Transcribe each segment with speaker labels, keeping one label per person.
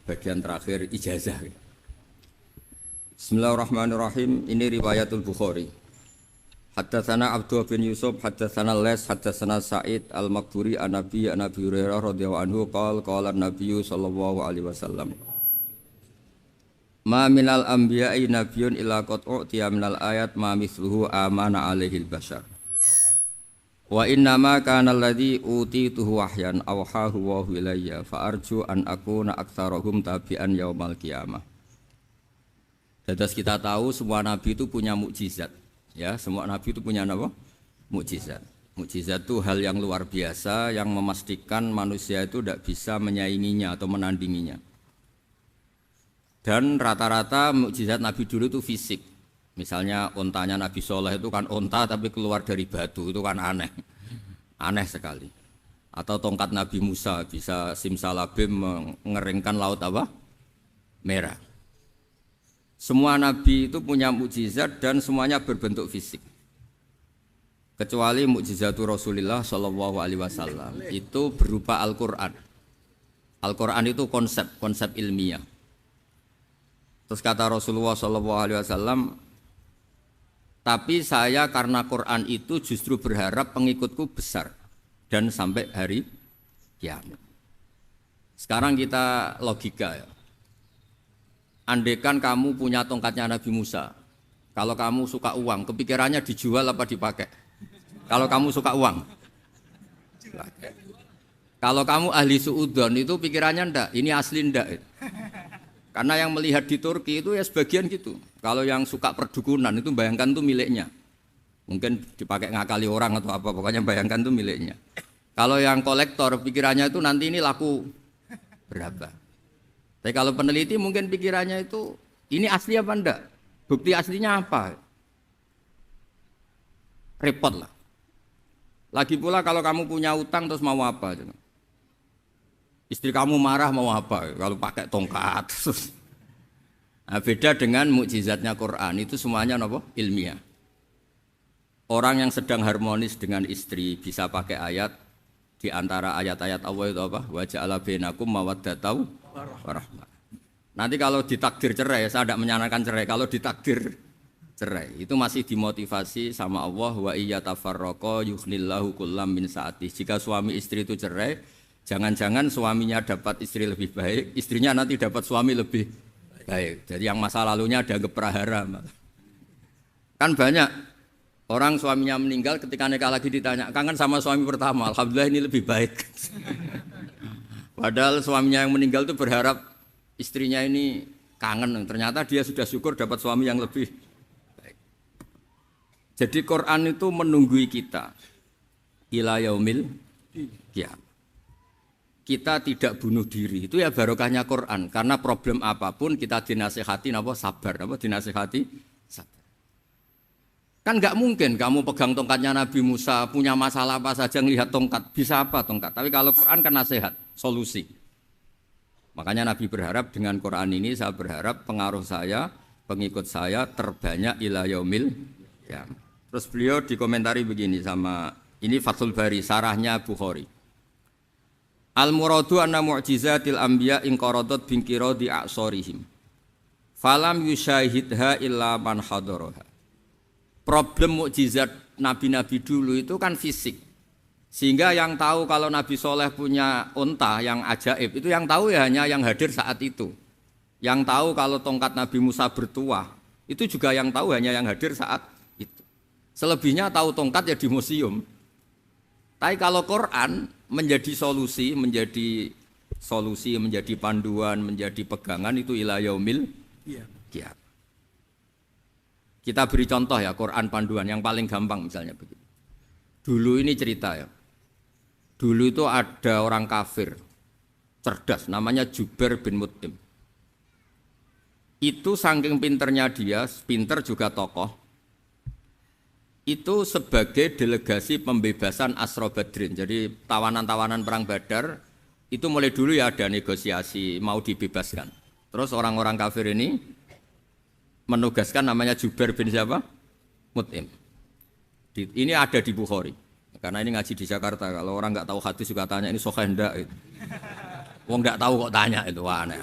Speaker 1: bagian terakhir ijazah. Bismillahirrahmanirrahim. Ini riwayatul Bukhari. Haddatsana Abdullah bin Yusuf, haddatsana Les, haddatsana Sa'id al-Maqburi an Nabi Hurairah radhiyallahu anhu qala an-nabiy sallallahu alaihi wasallam. Ma minal anbiya'i nabiyyun illa qad u'tiya minal ayat ma mithluhu amana alaihi al-bashar. Wa inna ma kana alladhi utituhu wahyan awhahu wa ilayya fa arju an akuna aktsarahum tabi'an yaumal qiyamah. Dados kita tahu semua nabi itu punya mukjizat. Ya, semua nabi itu punya apa? Mukjizat. Mukjizat itu hal yang luar biasa yang memastikan manusia itu tidak bisa menyainginya atau menandinginya. Dan rata-rata mukjizat nabi dulu itu fisik. Misalnya ontanya Nabi Soleh itu kan onta tapi keluar dari batu, itu kan aneh. Aneh sekali. Atau tongkat Nabi Musa bisa simsalabim mengeringkan laut apa? Merah. Semua nabi itu punya mukjizat dan semuanya berbentuk fisik. Kecuali mukjizatul Rasulullah sallallahu alaihi wasallam itu berupa Al-Qur'an. Al-Qur'an itu konsep ilmiah. Terus kata Rasulullah sallallahu alaihi wasallam, tapi saya karena Quran itu justru berharap pengikutku besar dan sampai hari kiamat. Sekarang kita logika ya. Andekan kamu punya tongkatnya Nabi Musa, kalau kamu suka uang, kepikirannya dijual apa dipakai? Kalau kamu suka uang, kalau kamu ahli suudon itu pikirannya ndak, ini asli ndak. Karena yang melihat di Turki itu ya sebagian gitu. Kalau yang suka perdukunan itu bayangkan itu miliknya. Mungkin dipakai ngakali orang atau apa, pokoknya bayangkan itu miliknya. Kalau yang kolektor pikirannya itu nanti ini laku berapa. Tapi kalau peneliti mungkin pikirannya itu ini asli apa enggak? Bukti aslinya apa? Repot lah. Lagi pula kalau kamu punya utang terus mau apa? Istri kamu marah mau apa? Kalau pakai tongkat. Nah, beda dengan mukjizatnya Quran itu semuanya apa? Ilmiah. Orang yang sedang harmonis dengan istri bisa pakai ayat di antara ayat-ayat Allah itu apa? Wa ja'ala bainakum mawaddatan warahmah. Nanti kalau ditakdir cerai, saya tidak menyarankan cerai. Kalau ditakdir cerai, itu masih dimotivasi sama Allah. Wa iyyatafarraqa yughnillahu kullam min sa'ati. Jika suami istri itu cerai, jangan-jangan suaminya dapat istri lebih baik, istrinya nanti dapat suami lebih baik. Jadi yang masa lalunya dianggap prahara. Kan banyak orang suaminya meninggal ketika nikah lagi ditanya, kangen sama suami pertama, alhamdulillah ini lebih baik. Padahal suaminya yang meninggal itu berharap istrinya ini kangen, ternyata dia sudah syukur dapat suami yang lebih baik. Jadi Quran itu menunggui kita ila yaumil qiyamah. Kita tidak bunuh diri, itu ya barokahnya Quran. Karena problem apapun kita dinasihati sabar, dinasihati sabar. Kan nggak mungkin kamu pegang tongkatnya Nabi Musa, punya masalah apa saja ngelihat tongkat, bisa apa tongkat. Tapi kalau Quran kan nasihat, solusi. Makanya Nabi berharap dengan Quran ini, saya berharap pengaruh saya, pengikut saya terbanyak ila yaumil qiyamah. Terus beliau dikomentari begini sama, ini Fathul Bari, sarahnya Bukhari. Al-muradu anna mu'jizatil anbiya inqaradat binqiradi a'sorihim. Falam yusyahidha illa man hadaraha. Problem mukjizat nabi-nabi dulu itu kan fisik. Sehingga yang tahu kalau Nabi Soleh punya unta yang ajaib, itu yang tahu ya hanya yang hadir saat itu. Yang tahu kalau tongkat Nabi Musa bertuah, itu juga yang tahu hanya yang hadir saat itu. Selebihnya tahu tongkat ya di museum. Tapi kalau Quran menjadi solusi, menjadi panduan, menjadi pegangan itu ila yaumil qiyamah. Kita beri contoh ya, Quran panduan yang paling gampang misalnya begitu. Dulu ini cerita ya. Dulu itu ada orang kafir cerdas namanya Jubair bin Mut'im. Itu saking pinternya dia, pinter juga tokoh. Itu sebagai delegasi pembebasan Asra Badrin. Jadi tawanan-tawanan perang Badar itu mulai dulu ya ada negosiasi mau dibebaskan. Terus orang-orang kafir ini menugaskan namanya Jubair bin siapa? Mut'im. Ini ada di Bukhari. Karena ini ngaji di Jakarta. Kalau orang nggak tahu hadis juga tanya ini sahih enggak? Wong nggak tahu kok tanya itu, wah aneh.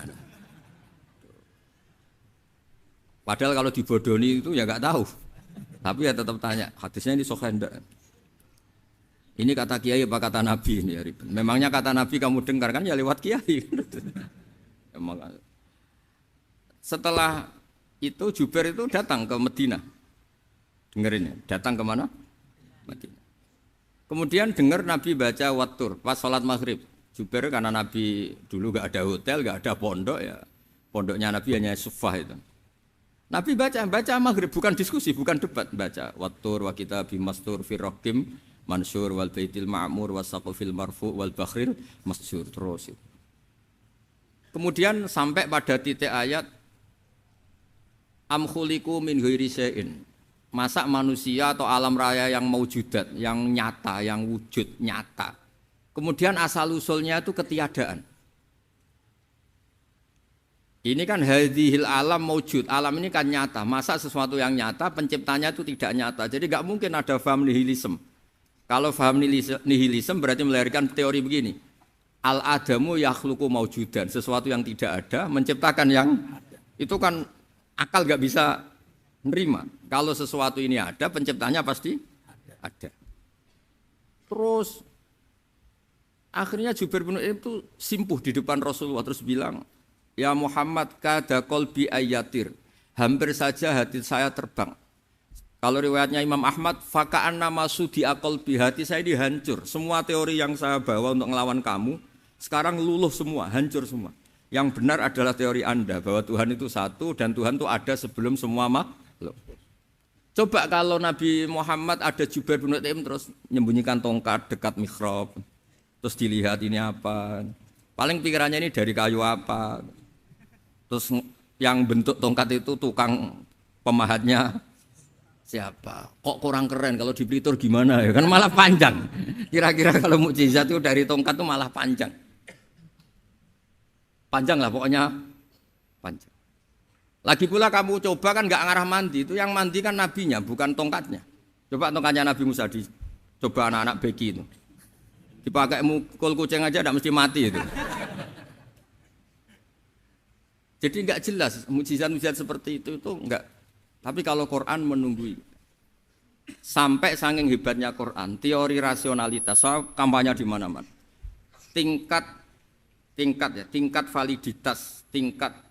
Speaker 1: Padahal kalau dibodoni itu ya nggak tahu. Tapi ya tetap tanya, hadisnya ini sahih enggak? Ini kata kiai apa kata nabi ini ya ribet. Memangnya kata nabi kamu dengar kan ya lewat kiai. Emang. Setelah itu Jubair itu datang ke Madinah. Dengerin ya, datang ke mana? Madinah. Kemudian dengar Nabi baca Wattur pas sholat maghrib. Jubair karena Nabi dulu gak ada hotel, gak ada pondok ya. Pondoknya Nabi hanya sufah itu. Nabi baca maghrib, bukan diskusi, bukan debat, baca Wattur wa kitabi mastur firrokim mansur wal baitil ma'mur wasaqufil marfu wal bakhril masjur terus. Kemudian sampai pada titik ayat am khuliqu min ghairi syai'in. Masa manusia atau alam raya yang maujudat, yang nyata, yang wujud nyata. Kemudian asal usulnya itu ketiadaan. Ini kan hadhil alam maujud, alam ini kan nyata. Masa sesuatu yang nyata penciptanya itu tidak nyata. Jadi enggak mungkin ada faham nihilisme. Kalau faham nihilisme berarti melahirkan teori begini. Al-adamu yakhluqu maujudan, sesuatu yang tidak ada menciptakan yang itu kan akal enggak bisa nerima. Kalau sesuatu ini ada, penciptanya pasti ada. Terus akhirnya Jubair bin Mut'im itu simpuh di depan Rasulullah terus bilang, "Ya Muhammad, kada qalbi ayatir." Hampir saja hati saya terbang. Kalau riwayatnya Imam Ahmad, faka'anna masudi aqalbi, hati saya ini hancur. Semua teori yang saya bawa untuk melawan kamu sekarang luluh semua, hancur semua. Yang benar adalah teori Anda bahwa Tuhan itu satu dan Tuhan itu ada sebelum semua makhluk. Coba kalau Nabi Muhammad ada Jubair bin Mut'im terus menyembunyikan tongkat dekat mihrab. Terus dilihat ini apa. Paling pikirannya ini dari kayu apa. Terus yang bentuk tongkat itu tukang pemahatnya siapa. Kok kurang keren kalau di Blitar gimana ya. Kan malah panjang. Kira-kira kalau mukjizat itu dari tongkat itu malah panjang. Panjang lah pokoknya. Panjang. Lagi pula kamu coba kan nggak ngarah mandi, itu yang mandi kan nabinya, bukan tongkatnya. Coba tongkatnya Nabi Musa coba anak-anak beki itu. Dipakai mukul kucing aja tidak mesti mati itu. Jadi nggak jelas, mukjizat-mukjizat seperti itu nggak. Tapi kalau Quran menunggui. Sampai saking hebatnya Quran, teori rasionalitas, soal kampanye di mana-mana. Tingkat validitas, tingkat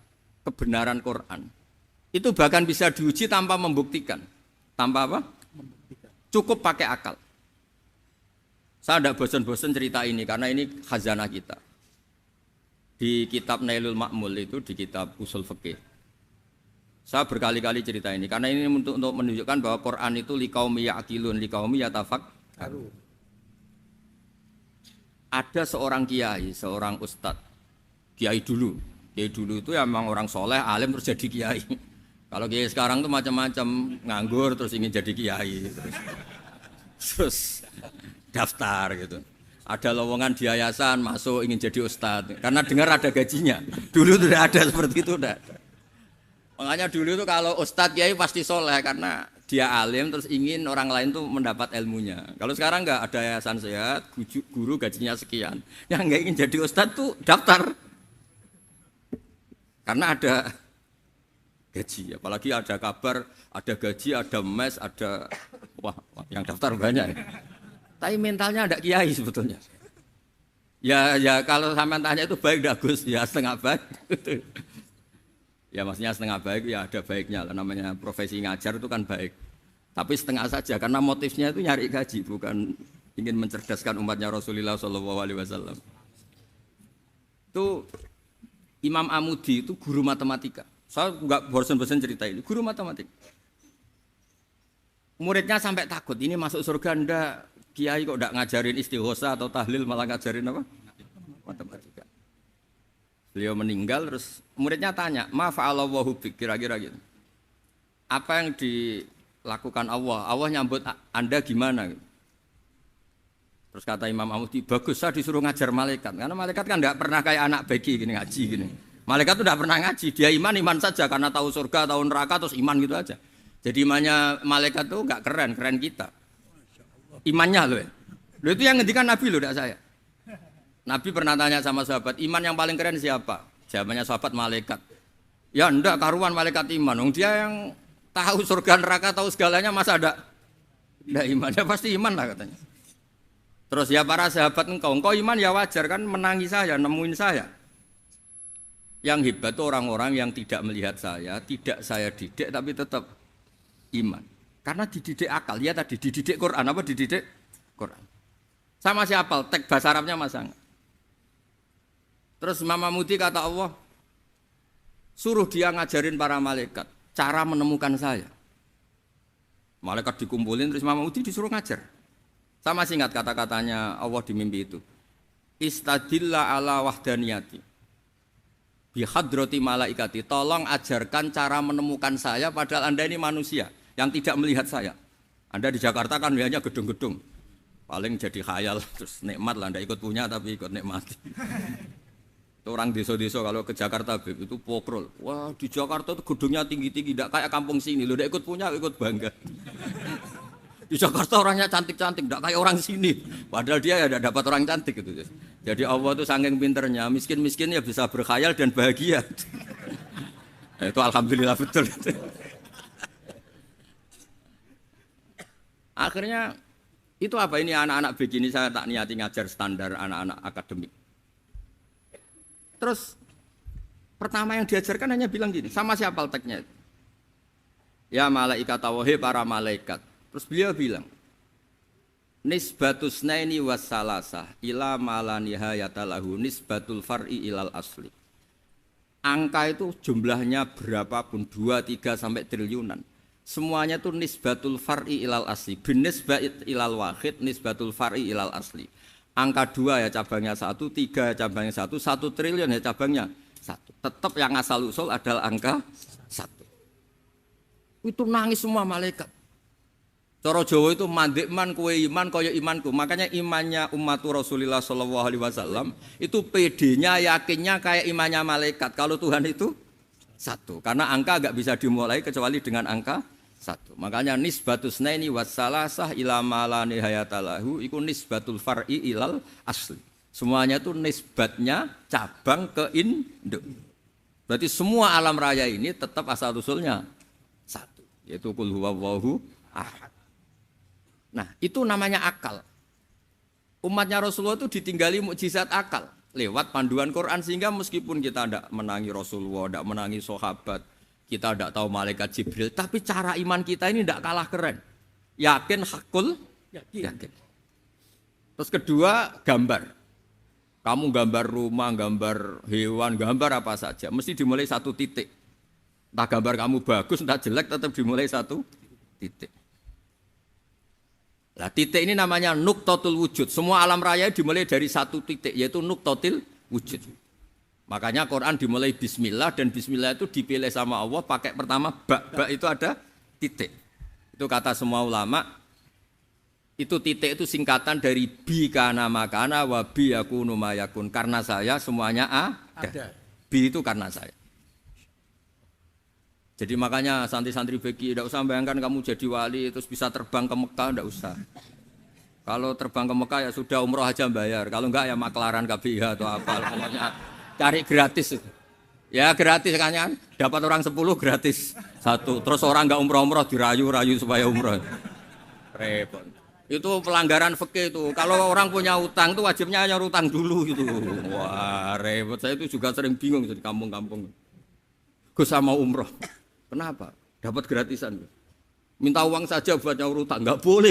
Speaker 1: kebenaran Quran itu bahkan bisa diuji tanpa membuktikan. Tanpa apa? Cukup pakai akal. Saya tidak bosan-bosan cerita ini karena ini khazanah kita. Di kitab Nailul Ma'mul itu, di kitab Usul Fiqih, saya berkali-kali cerita ini karena ini untuk menunjukkan bahwa Quran itu liqaumi ya'qilun, liqaumi yatafakkarun. Ada seorang kiai, seorang ustadz, kiai dulu itu ya memang orang soleh, alim terus jadi kiai. Kalau kiai sekarang tuh macam-macam, nganggur terus ingin jadi kiai, terus daftar gitu. Ada lowongan di yayasan masuk ingin jadi ustadz, karena dengar ada gajinya. Dulu tidak ada seperti itu, tidak ada. Makanya dulu tuh kalau ustadz kiai pasti soleh karena dia alim terus ingin orang lain tuh mendapat ilmunya. Kalau sekarang nggak ada yayasan sehat, guru gajinya sekian, yang nggak ingin jadi ustadz tuh daftar. Karena ada gaji, apalagi ada kabar, ada gaji, ada mes, ada wah yang daftar banyak. Tapi mentalnya ada kiai sebetulnya. Ya kalau sampean tanya itu baik dah Gus, ya setengah baik. Ya maksudnya setengah baik ya ada baiknya lah, namanya profesi ngajar itu kan baik. Tapi setengah saja karena motifnya itu nyari gaji, bukan ingin mencerdaskan umatnya Rasulullah SAW. Itu Imam Amudi itu guru matematika. Saya enggak bosan-bosan cerita ini. Guru matematika. Muridnya sampai takut, ini masuk surga ndak? Kiai kok enggak ngajarin istighosa atau tahlil malah ngajarin apa? Matematika. Beliau meninggal terus muridnya tanya, "Ma fa'alallahu bik?" Kira-kira gitu. Apa yang dilakukan Allah? Allah nyambut Anda gimana gitu. Terus kata Imam Amudi, bagus saya disuruh ngajar malaikat. Karena malaikat kan tidak pernah kayak anak beki gini ngaji gini. Malaikat itu tidak pernah ngaji, dia iman saja karena tahu surga, tahu neraka terus iman gitu aja. Jadi imannya malaikat itu enggak keren kita. Imannya loh. Loh itu yang ngendikan Nabi loh, tidak saya. Nabi pernah tanya sama sahabat, iman yang paling keren siapa? Jawabannya sahabat malaikat. Ya ndak karuan malaikat iman. Wong dia yang tahu surga neraka, tahu segalanya masa ndak iman? Ya pasti iman lah katanya. Terus ya para sahabat engkau iman ya wajar kan menangi saya, nemuin saya. Yang hebat itu orang-orang yang tidak melihat saya, tidak saya didik tapi tetap iman. Karena dididik akal, ya tadi dididik Quran, apa dididik Quran. Sama si apal, teks bahasa Arabnya masang. Terus Mama Mudi kata Allah, suruh dia ngajarin para malaikat cara menemukan saya. Malaikat dikumpulin, terus Mama Mudi disuruh ngajar. Sama singkat kata-katanya Allah di mimpi itu. Istadilla ala wahdaniyati. Bihadrati malaikati. Tolong ajarkan cara menemukan saya padahal Anda ini manusia yang tidak melihat saya. Anda di Jakarta kan hanya gedung-gedung. Paling jadi khayal, terus nikmat lah. Anda ikut punya tapi ikut nikmati. Orang desa-desa kalau ke Jakarta itu pokrol. Wah di Jakarta itu gedungnya tinggi-tinggi. Tidak kayak kampung sini. Lu udah ikut punya, ikut bangga. Di Jakarta orangnya cantik-cantik, tidak kayak orang sini. Padahal dia ya tidak dapat orang cantik gitu. Jadi Allah itu saking pinternya, miskin-miskin ya bisa berkhayal dan bahagia. Nah, itu alhamdulillah betul. Akhirnya itu apa ini anak-anak begini saya tak niati ngajar standar anak-anak akademik. Terus pertama yang diajarkan hanya bilang gini, sama siapa teknya? Ya malaikat wahi para malaikat. Terus beliau bilang, nisbatus naini wassalasah ila malanihayatalahu nisbatul far'i ilal asli. Angka itu jumlahnya berapapun, 2, 3 sampai triliunan. Semuanya itu nisbatul far'i ilal asli. Binisbat ilal wahid, nisbatul far'i ilal asli. Angka 2 ya cabangnya 1, 3 ya cabangnya 1, 1 triliun ya cabangnya 1. Tetap yang asal usul adalah angka 1. Itu nangis semua malaikat. Cara Jawa itu mandekman kue iman kaya imanku. Makanya imannya ummatu Rasulullah sallallahu alaihi wasallam itu PD-nya yakinnya kayak imannya malaikat. Kalau Tuhan itu 1. Karena angka enggak bisa dimulai kecuali dengan angka 1. Makanya nisbatus naini wassalasah ila ma nihayatalahu iku nisbatul far'i ilal asli. Semuanya itu nisbatnya cabang ke induk. Berarti semua alam raya ini tetap asal usulnya 1, yaitu qul huwallahu ahad. Nah, itu namanya akal. Umatnya Rasulullah itu ditinggali mukjizat akal lewat panduan Quran sehingga meskipun kita tidak menangi Rasulullah, tidak menangi sahabat, kita tidak tahu malaikat Jibril, tapi cara iman kita ini tidak kalah keren. Yakin hakul, yakin. Terus kedua, gambar. Kamu gambar rumah, gambar hewan, gambar apa saja, mesti dimulai 1 titik. Entah gambar kamu bagus, entah jelek, tetap dimulai 1 titik. Nah, titik ini namanya nuqtatul wujud. Semua alam raya dimulai dari 1 titik, yaitu nuqtatil wujud. Makanya Quran dimulai bismillah, dan bismillah itu dipilih sama Allah pakai pertama ba itu ada titik. Itu kata semua ulama. Itu titik itu singkatan dari bi kana makana wa bi yakunu mayakun. Karena saya semuanya ada. Bi itu karena saya. Jadi makanya santri-santri beki tidak usah bayangkan kamu jadi wali terus bisa terbang ke Mekah, tidak usah. Kalau terbang ke Mekah ya sudah umroh aja bayar. Kalau enggak ya maklaran KBH atau apa. Pokoknya cari gratis. Ya gratis kan, dapat orang 10 gratis 1. Terus orang enggak umroh-umroh dirayu-rayu supaya umroh. Repot. Itu pelanggaran fikih itu. Kalau orang punya utang itu wajibnya hanya utang dulu gitu. Wah repot. Saya itu juga sering bingung di kampung-kampung. Gus sama umroh. Kenapa? Dapat gratisan. Minta uang saja buat nyaur utang, enggak boleh.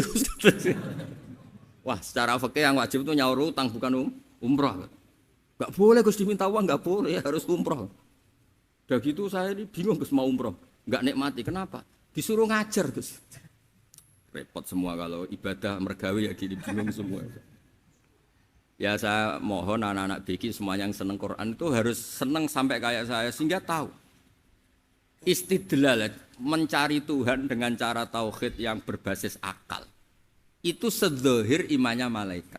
Speaker 1: Wah, secara fikih yang wajib itu nyaur utang bukan umroh. Enggak boleh Gus diminta uang, enggak boleh, harus umroh. Udah gitu saya ini bingung Gus mau umroh, enggak nikmati. Kenapa? Disuruh ngajar Gus. Repot semua kalau ibadah mergawe ya gini bingung semua. Ya saya mohon anak-anak BK semuanya yang seneng Quran itu harus seneng sampai kayak saya sehingga tahu. Istidlal mencari Tuhan dengan cara tauhid yang berbasis akal itu sedzahir imannya malaikat.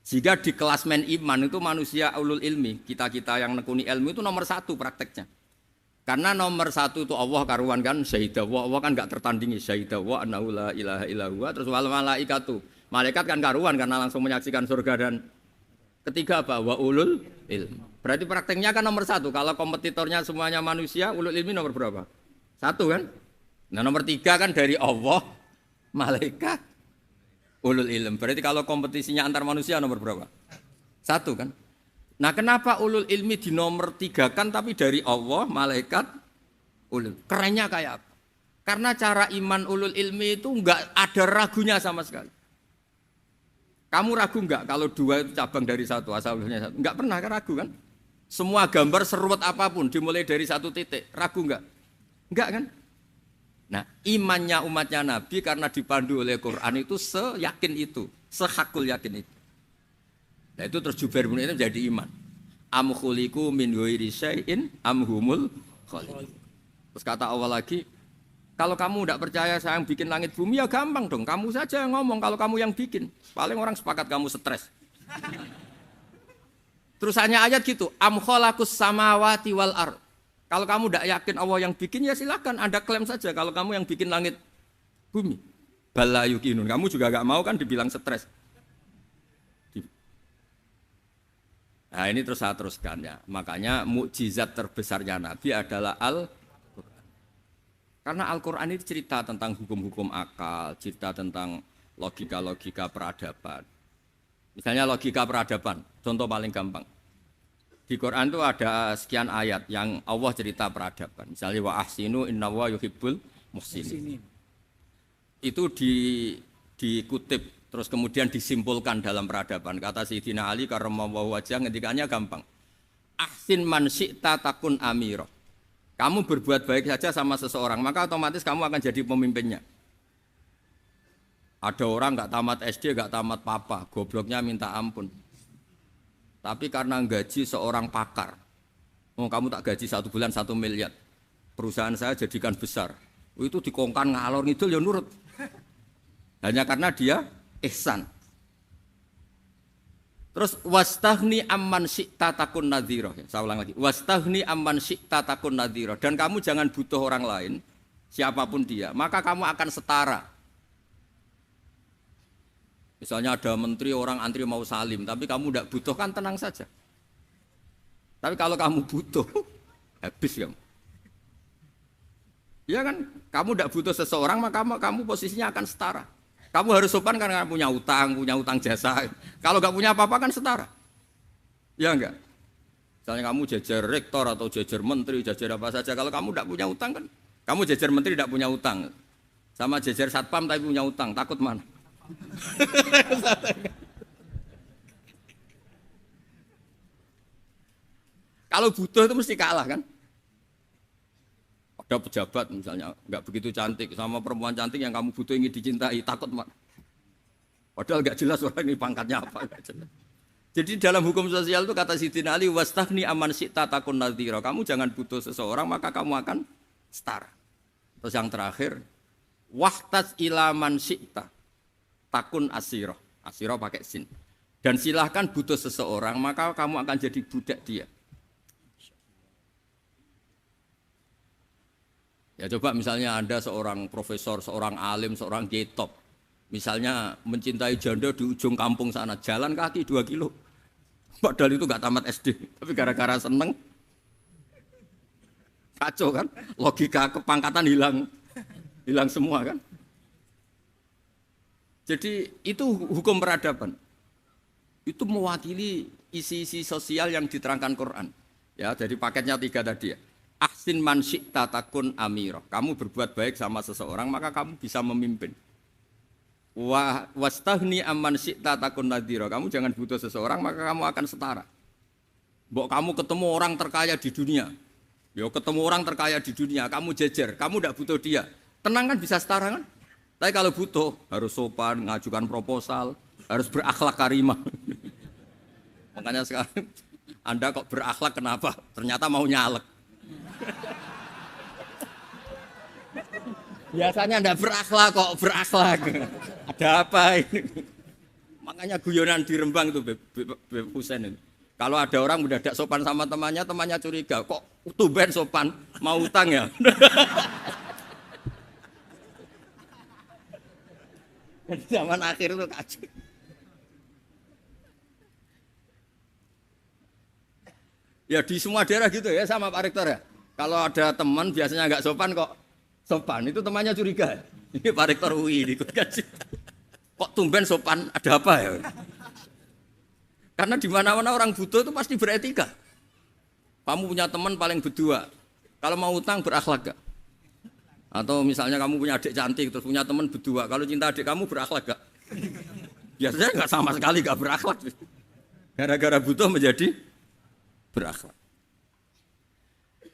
Speaker 1: Jika di kelasmen iman itu manusia ulul ilmi, kita-kita yang nekuni ilmu itu nomor 1 prakteknya. Karena nomor 1 itu Allah karuan kan syahidah wa, Allah kan enggak tertandingi syahidah wa annahu la ilaha illa huwa, terus wal malaikatu. Malaikat kan karuan karena langsung menyaksikan surga dan Ketiga apa? Wa ulul ilm. Berarti prakteknya kan nomor satu. Kalau kompetitornya semuanya manusia, ulul ilmi nomor berapa? Satu kan? Nah nomor tiga kan dari Allah, malaikat, ulul ilm. Berarti kalau kompetisinya antar manusia nomor berapa? Satu kan? Nah kenapa ulul ilmi di nomor tiga kan tapi dari Allah, malaikat, ulul. Kerennya kayak apa? Karena cara iman ulul ilmi itu enggak ada ragunya sama sekali. Kamu ragu enggak kalau dua itu cabang dari satu, asalnya satu? Enggak pernah kan ragu kan? Semua gambar seruat apapun dimulai dari satu titik, ragu enggak? Enggak kan? Nah, imannya umatnya Nabi karena dipandu oleh Quran itu seyakin itu, sehakul yakin itu. Nah, itu terus Jubair bin Mut'im jadi iman. Am khuliqu min ghairi syai'in am humul khaliqun. Terus kata Allah lagi, kalau kamu tidak percaya saya yang bikin langit bumi ya gampang dong. Kamu saja yang ngomong kalau kamu yang bikin. Paling orang sepakat kamu stres. Terus hanya ayat gitu. Am khalaqus samawati wal ard. Kalau kamu tidak yakin Allah yang bikin ya silakan Anda klaim saja kalau kamu yang bikin langit bumi. Bala yuqinun. Kamu juga gak mau kan dibilang stres. Nah ini terus saya teruskan ya. Makanya mukjizat terbesarnya Nabi adalah karena Al-Quran ini cerita tentang hukum-hukum akal, cerita tentang logika-logika peradaban. Misalnya logika peradaban, contoh paling gampang. Di Quran itu ada sekian ayat yang Allah cerita peradaban. Misalnya wa ahsinu innallaha yuhibbul muhsinin. Itu dikutip, terus kemudian disimpulkan dalam peradaban. Kata Sayyidina Ali karramallahu wajhah ngendikannya gampang. Ahsin man syi'ta takun amira. Kamu berbuat baik saja sama seseorang, maka otomatis kamu akan jadi pemimpinnya. Ada orang nggak tamat SD, nggak tamat papa, gobloknya minta ampun. Tapi karena gaji seorang pakar, oh kamu tak gaji 1 bulan 1 miliar, perusahaan saya jadikan besar. Itu dikongkan ngalor ngidul ya nurut. Hanya karena dia ihsan. Terus wastaghni amman syi'ta takun nadhira. Saya ulang lagi. Wastaghni amman syi'ta takun nadhira. Dan kamu jangan butuh orang lain, siapapun dia, maka kamu akan setara. Misalnya ada menteri orang antri mau salim, tapi kamu tidak butuh kan tenang saja. Tapi kalau kamu butuh, habis kamu. Ya kan, kamu tidak butuh seseorang, maka kamu posisinya akan setara. Kamu harus sopan karena punya utang jasa. Kalau nggak punya apa-apa kan setara. Ya enggak? Misalnya kamu jajar rektor atau jajar menteri, jajar apa saja. Kalau kamu tidak punya utang kan, kamu jajar menteri tidak punya utang. Sama jajar satpam tapi punya utang, takut mana? Kalau butuh itu mesti kalah kan? Ada pejabat misalnya nggak begitu cantik sama perempuan cantik yang kamu butuh ingin dicintai, takut mak. Padahal nggak jelas orang ini pangkatnya apa. Jadi dalam hukum sosial itu kata Sayyidina Ali wastaghni amman syi'ta takun nadhira. Kamu jangan butuh seseorang maka kamu akan setara. Terus yang terakhir wahtaj ila man syi'ta takun asira. Asira pakai sin. Dan silahkan butuh seseorang maka kamu akan jadi budak dia. Ya coba misalnya Anda seorang profesor, seorang alim, seorang getop. Misalnya mencintai janda di ujung kampung sana, jalan kaki 2 kilo. Padahal itu gak tamat SD, tapi gara-gara seneng. Kacau kan, logika kepangkatan hilang semua kan. Jadi itu hukum peradaban. Itu mewakili isi-isi sosial yang diterangkan Quran. Ya, jadi paketnya 3 tadi ya. Ahsin man syi'ta takun amira. Kamu berbuat baik sama seseorang maka kamu bisa memimpin. Wastaghni amman syi'ta takun nadhira. Kamu jangan butuh seseorang maka kamu akan setara. Mbok kamu ketemu orang terkaya di dunia. Ya ketemu orang terkaya di dunia, kamu jejer, kamu tidak butuh dia. Tenang kan bisa setara kan? Tapi kalau butuh harus sopan, ngajukan proposal, harus berakhlak karimah. Makanya sekarang Anda kok berakhlak kenapa? Ternyata mau nyalek. Biasanya Anda berakhlak kok berakhlak. Ada apa ini? Makanya guyonan di Rembang itu Beb Husain itu. Kalau ada orang mendadak sopan sama temannya, temannya curiga, kok tumben sopan, mau utang ya? Zaman akhir itu kacau. Ya di semua daerah gitu ya sama Pak Rektor ya. Kalau ada teman biasanya nggak sopan kok sopan, itu temannya curiga. Ini Pak Rektor UI ikut kaji. Kok tumben sopan, ada apa ya? Karena di mana-mana orang butuh itu pasti beretika. Kamu punya teman paling berdua, kalau mau utang berakhlak gak? Atau misalnya kamu punya adik cantik terus punya teman berdua, kalau cinta adik kamu berakhlak gak? Biasanya nggak sama sekali nggak berakhlak. Gara-gara butuh menjadi berakhlak.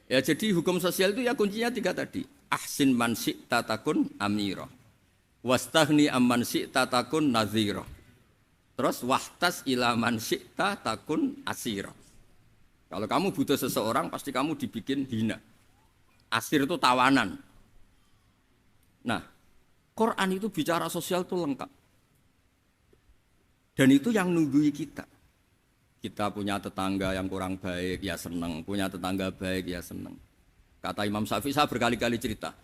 Speaker 1: Ya jadi hukum sosial itu ya kuncinya 3 tadi. Ahsin man syi'ta takun amira. Wastaghni amman syi'ta takun nazira. Terus wahtas ila man syi'ta takun asira. Kalau kamu butuh seseorang pasti kamu dibikin hina. Asir itu tawanan. Nah, Quran itu bicara sosial itu lengkap. Dan itu yang nunggui kita. Kita punya tetangga yang kurang baik, ya seneng. Punya tetangga baik, ya seneng. Kata Imam Syafi'i, saya berkali-kali cerita.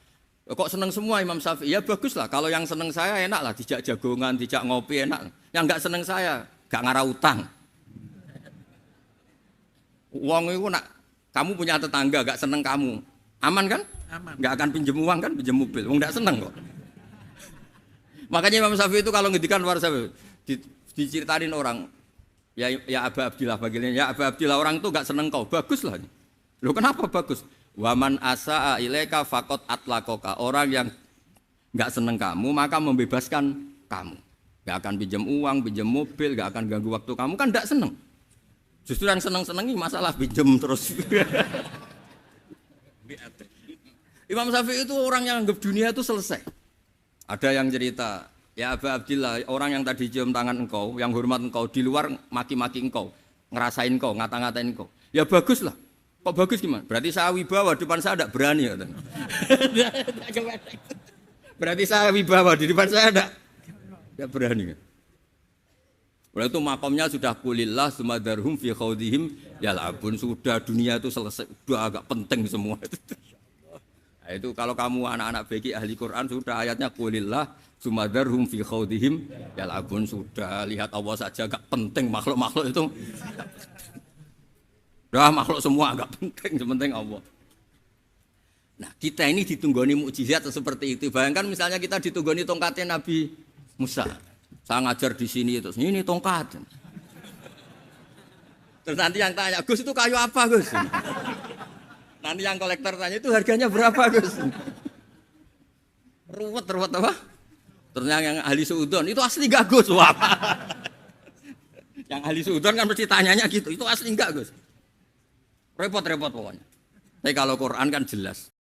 Speaker 1: Kok seneng semua Imam Syafi'i? Ya bagus lah. Kalau yang seneng saya enak lah. Dijak jagongan, dijak ngopi enak. Yang enggak seneng saya, gak ngarah utang. Uang itu nak, kamu punya tetangga gak seneng kamu. Aman kan? Aman. Gak akan pinjem uang kan, pinjem mobil. Uang gak seneng kok. Makanya Imam Syafi'i itu kalau ngedikan luar Syafi'i, diceritain orang, ya Aba Abdillah bagiannya, ya Aba Abdillah orang itu gak seneng kau, bagus lah. Loh kenapa bagus? Waman asa'a ilaika faqad atlaqaka. Orang yang gak seneng kamu maka membebaskan kamu. Gak akan pinjam uang, pinjam mobil, gak akan ganggu waktu kamu, kan gak seneng. Justru yang seneng-senengi masalah pinjam terus. Imam Syafi'i itu orang yang anggap dunia itu selesai. Ada yang cerita, ya Aba Abdillah, orang yang tadi cium tangan engkau, yang hormat engkau, di luar maki-maki engkau, ngerasain engkau, ngata-ngatain engkau. Ya bagus lah. Kok bagus gimana? Berarti saya wibawa, depan saya tidak berani. Berarti saya wibawa, di depan saya tidak berani. Berarti itu makomnya sudah kulillah, sumadarhum fi khawdihim, yal'abun. Sudah dunia itu selesai, sudah agak penting semua. Nah, itu kalau kamu anak-anak beki ahli Quran, sudah ayatnya kulillah, sumadarhum fi khawdihim, yal'abun. Sudah lihat Allah saja agak penting, makhluk-makhluk itu. Dah makhluk semua agak penting, sepenting Allah. Nah kita ini ditunggoni mukjizat seperti itu. Bayangkan misalnya kita ditunggoni tongkatnya Nabi Musa. Saya ngajar di sini terus ini tongkat. Terus nanti yang tanya, Gus itu kayu apa Gus? Nanti yang kolektor tanya itu harganya berapa Gus? Ruwet apa? Terus yang ahli suudon itu asli gak Gus? Wah. Yang ahli suudon kan mesti tanyanya gitu, itu asli enggak Gus? Repot pokoknya. Tapi kalau Quran kan jelas.